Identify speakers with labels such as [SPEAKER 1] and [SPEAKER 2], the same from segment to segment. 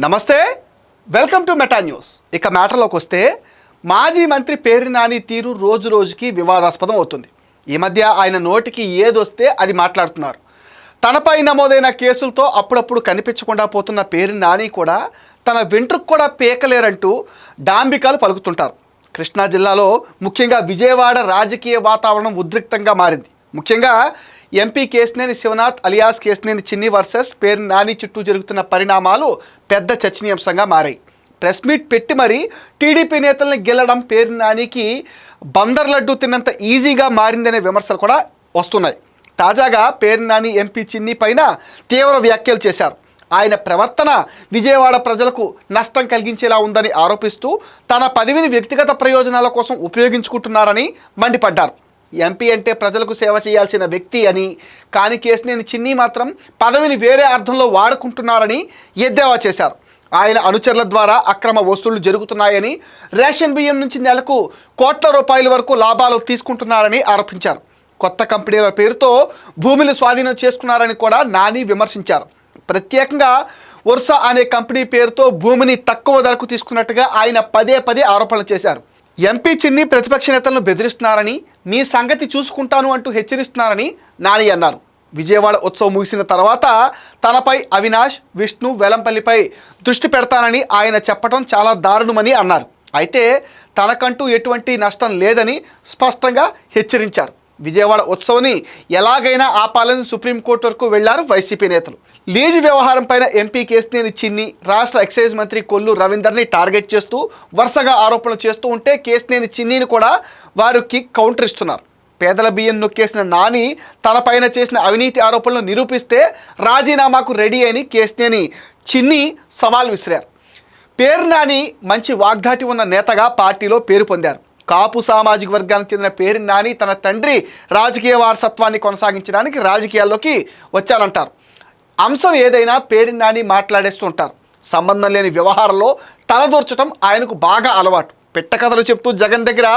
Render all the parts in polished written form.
[SPEAKER 1] నమస్తే, welcome to meta news. ఇక మ్యాటర్లోకి వస్తే మాజీ మంత్రి పేర్ని నాని తీరు రోజు రోజుకి వివాదాస్పదం అవుతుంది. ఈ మధ్య ఆయన నోటికి ఏదొస్తే అది మాట్లాడుతున్నారు. తనపై నమోదైన కేసులతో అప్పుడప్పుడు కనిపించకుండా పోతున్న పేర్ని నాని కూడా తన వెంట్రుకు కూడా పీకలేరంటూ డాంబికాలు పలుకుతుంటారు. కృష్ణా జిల్లాలో ముఖ్యంగా విజయవాడ రాజకీయ వాతావరణం ఉద్రిక్తంగా మారింది. ముఖ్యంగా ఎంపీ కేశినేని శివనాథ్ అలియాస్ కేశినేని చిన్ని వర్సెస్ పేర్ని నాని చుట్టూ జరుగుతున్న పరిణామాలు పెద్ద చర్చనీయాంశంగా మారాయి. ప్రెస్ మీట్ పెట్టి మరీ టీడీపీ నేతల్ని గెలడం పేర్ని నానికి బందర్ లడ్డు తిన్నంత ఈజీగా మారిందనే విమర్శలు కూడా వస్తున్నాయి. తాజాగా పేర్ని నాని ఎంపీ చిన్ని పైన తీవ్ర వ్యాఖ్యలు చేశారు. ఆయన ప్రవర్తన విజయవాడ ప్రజలకు నష్టం కలిగించేలా ఉందని ఆరోపిస్తూ తన పదవిని వ్యక్తిగత ప్రయోజనాల కోసం ఉపయోగించుకుంటున్నారని మండిపడ్డారు. ఎంపీ అంటే ప్రజలకు సేవ చేయాల్సిన వ్యక్తి అని, కానీ కేశినేని చిన్ని మాత్రం పదవిని వేరే అర్థంలో వాడుకుంటున్నారని ఎద్దేవా చేశారు. ఆయన అనుచరుల ద్వారా అక్రమ వసూళ్లు జరుగుతున్నాయని, రేషన్ బియ్యం నుంచి నెలకు కోట్ల రూపాయల వరకు లాభాలు తీసుకుంటున్నారని ఆరోపించారు. కొత్త కంపెనీల పేరుతో భూమిని స్వాధీనం చేసుకున్నారని కూడా నాని విమర్శించారు. ప్రత్యేకంగా వర్స అనే కంపెనీ పేరుతో భూమిని తక్కువ ధరకు తీసుకున్నట్టుగా ఆయన పదే ఆరోపణలు చేశారు. ఎంపీ చిన్ని ప్రతిపక్ష నేతలను బెదిరిస్తున్నారని, మీ సంగతి చూసుకుంటాను అంటూ హెచ్చరిస్తున్నారని నాని అన్నారు. విజయవాడ ఉత్సవం ముగిసిన తర్వాత తనపై అవినాష్, విష్ణు, వెలంపల్లిపై దృష్టి పెడతానని ఆయన చెప్పడం చాలా దారుణమని అన్నారు. అయితే తనకంటూ ఎటువంటి నష్టం లేదని స్పష్టంగా హెచ్చరించారు. విజయవాడ ఉత్సవాన్ని ఎలాగైనా ఆపాలని సుప్రీంకోర్టు వరకు వెళ్లారు వైసీపీ నేతలు. లీజు వ్యవహారం పైన ఎంపీ కేశినేని చిన్ని రాష్ట్ర ఎక్సైజ్ మంత్రి కొల్లు రవీందర్ని టార్గెట్ చేస్తూ వరుసగా ఆరోపణలు చేస్తూ ఉంటే కేశినేని చిన్నిని కూడా వారికి కౌంటర్ ఇస్తున్నారు. పేదల బియ్యం నొక్కేసిన నాని తనపైన చేసిన అవినీతి ఆరోపణలు నిరూపిస్తే రాజీనామాకు రెడీ అని కేశినేని చిన్ని సవాల్ విసిరారు. పేర్ని నాని మంచి వాగ్దాటి ఉన్న నేతగా పార్టీలో పేరు పొందారు. కాపు సామాజిక వర్గానికి చెందిన పేర్ని నాని తన తండ్రి రాజకీయ వారసత్వాన్ని కొనసాగించడానికి రాజకీయాల్లోకి వచ్చారంటారు. అంశం ఏదైనా పేర్ని నాని మాట్లాడేస్తూ ఉంటారు. సంబంధం లేని వ్యవహారంలో తలదూర్చడం ఆయనకు బాగా అలవాటు. పెట్టకథలు చెప్తూ జగన్ దగ్గర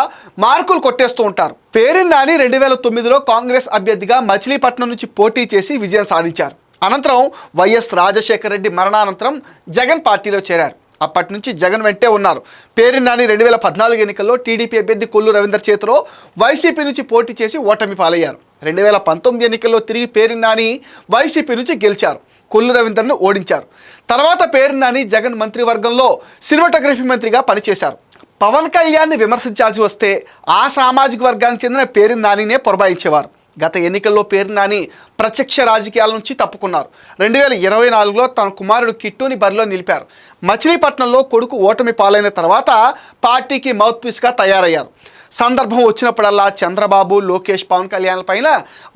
[SPEAKER 1] మార్కులు కొట్టేస్తూ ఉంటారు. పేర్ని నాని 2009లో కాంగ్రెస్ అభ్యర్థిగా మచిలీపట్నం నుంచి పోటీ చేసి విజయం సాధించారు. అనంతరం వైఎస్ రాజశేఖర రెడ్డి మరణానంతరం జగన్ పార్టీలో చేరారు. అప్పటి నుంచి జగన్ వెంటే ఉన్నారు. పేర్ని నాని 2014 ఎన్నికల్లో టీడీపీ అభ్యర్థి కొల్లు రవీందర్ చేతిలో వైసీపీ నుంచి పోటీ చేసి ఓటమి పాలయ్యారు. 2019 ఎన్నికల్లో తిరిగి పేర్ని నాని వైసీపీ నుంచి గెలిచారు. కొల్లు రవీందర్ను ఓడించారు. తర్వాత పేర్ని నాని జగన్ మంత్రివర్గంలో సినిమాటోగ్రఫీ మంత్రిగా పనిచేశారు. పవన్ కళ్యాణ్ని విమర్శించాల్సి వస్తే ఆ సామాజిక వర్గానికి చెందిన పేర్ని నానినే పురమాయించేవారు. గత ఎన్నికల్లో పేర్ని నాని ప్రత్యక్ష రాజకీయాల నుంచి తప్పుకున్నారు. 2024లో తన కుమారుడు కిట్టుని బరిలో నిలిపారు. మచిలీపట్నంలో కొడుకు ఓటమి పాలైన తర్వాత పార్టీకి మౌత్ పీస్గా తయారయ్యారు. సందర్భం వచ్చినప్పుడల్లా చంద్రబాబు, లోకేష్, పవన్ కళ్యాణ్ పైన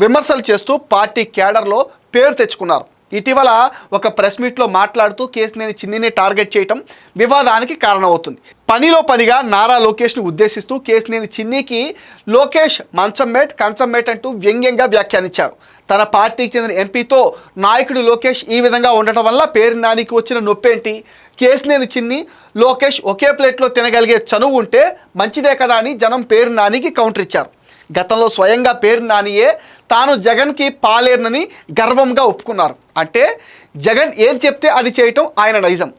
[SPEAKER 1] విమర్శలు చేస్తూ పార్టీ కేడర్లో పేరు తెచ్చుకున్నారు. ఇటీవల ఒక ప్రెస్ మీట్లో మాట్లాడుతూ కేశినేని చిన్నిని టార్గెట్ చేయటం వివాదానికి కారణమవుతుంది. పనిలో పనిగా నారా లోకేష్ని ఉద్దేశిస్తూ కేశినేని చిన్నికి లోకేష్ మంచం మేట్, కంచం మేట్ అంటూ వ్యంగ్యంగా వ్యాఖ్యానించారు. తన పార్టీకి చెందిన ఎంపీతో నాయకుడు లోకేష్ ఈ విధంగా ఉండటం వల్ల పేర్ని నానికి వచ్చిన నొప్పేంటి? కేశినేని చిన్ని, లోకేష్ ఒకే ప్లేట్లో తినగలిగే చనువు ఉంటే మంచిదే కదా అని జనం పేర్ని నానికి కౌంటర్ ఇచ్చారు. గతంలో స్వయంగా పేర్ని నానియే తాను జగన్కి పాలేరునని గర్వంగా ఒప్పుకున్నారు. అంటే జగన్ ఏది చెప్తే అది చేయటం ఆయన నైజం.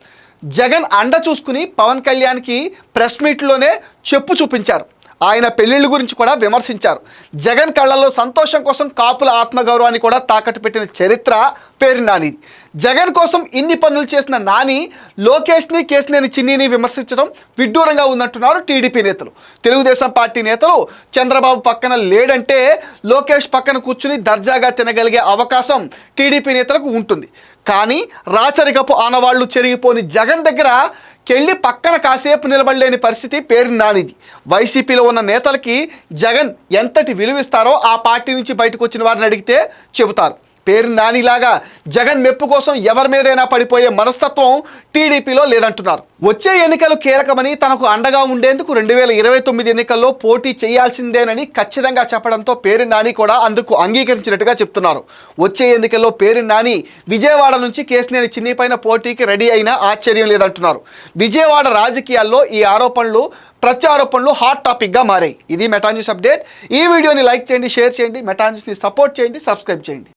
[SPEAKER 1] జగన్ అండ చూసుకుని పవన్ కళ్యాణ్కి ప్రెస్ మీట్లోనే చెప్పు చూపించారు. ఆయన పెళ్లిళ్ళ గురించి కూడా విమర్శించారు. జగన్ కళ్ళల్లో సంతోషం కోసం కాపుల ఆత్మగౌరవాన్ని కూడా తాకట్టు పెట్టిన చరిత్ర పేర్ని నానిది. జగన్ కోసం ఇన్ని పనులు చేసిన నాని లోకేష్ని, కేశినేని చిన్నిని విమర్శించడం విడ్డూరంగా ఉందంటున్నారు టీడీపీ నేతలు. తెలుగుదేశం పార్టీ నేతలు చంద్రబాబు పక్కన లేడంటే లోకేష్ పక్కన కూర్చుని దర్జాగా తినగలిగే అవకాశం టీడీపీ నేతలకు ఉంటుంది. కానీ రాచరికపు ఆనవాళ్లు చెరిగిపోని జగన్ దగ్గర కెళ్ళి పక్కన కాసేపు నిలబడలేని పరిస్థితి పేర్ని నానిది. వైసీపీలో ఉన్న నేతలకి జగన్ ఎంతటి విలువిస్తారో ఆ పార్టీ నుంచి బయటకు వచ్చిన వారిని అడిగితే చెబుతారు. పేర్ని నానిలాగా జగన్ మెప్పు కోసం ఎవరి మీదైనా పడిపోయే మనస్తత్వం టీడీపీలో లేదంటున్నారు. వచ్చే ఎన్నికలు కీలకమని తనకు అండగా ఉండేందుకు 2029 ఎన్నికల్లో పోటీ చేయాల్సిందేనని ఖచ్చితంగా చెప్పడంతో పేర్ని నాని కూడా అందుకు అంగీకరించినట్టుగా చెప్తున్నారు. వచ్చే ఎన్నికల్లో పేర్ని నాని విజయవాడ నుంచి కేశినేని చిన్ని పైన పోటీకి రెడీ అయినా ఆశ్చర్యం లేదంటున్నారు. విజయవాడ రాజకీయాల్లో ఈ ఆరోపణలు, ప్రత్యారోపణలు హాట్ టాపిక్గా మారాయి. ఇది మెటా న్యూస్ అప్డేట్. ఈ వీడియోని లైక్ చేయండి, షేర్ చేయండి, మెటా న్యూస్ని సపోర్ట్ చేయండి, సబ్స్క్రైబ్ చేయండి.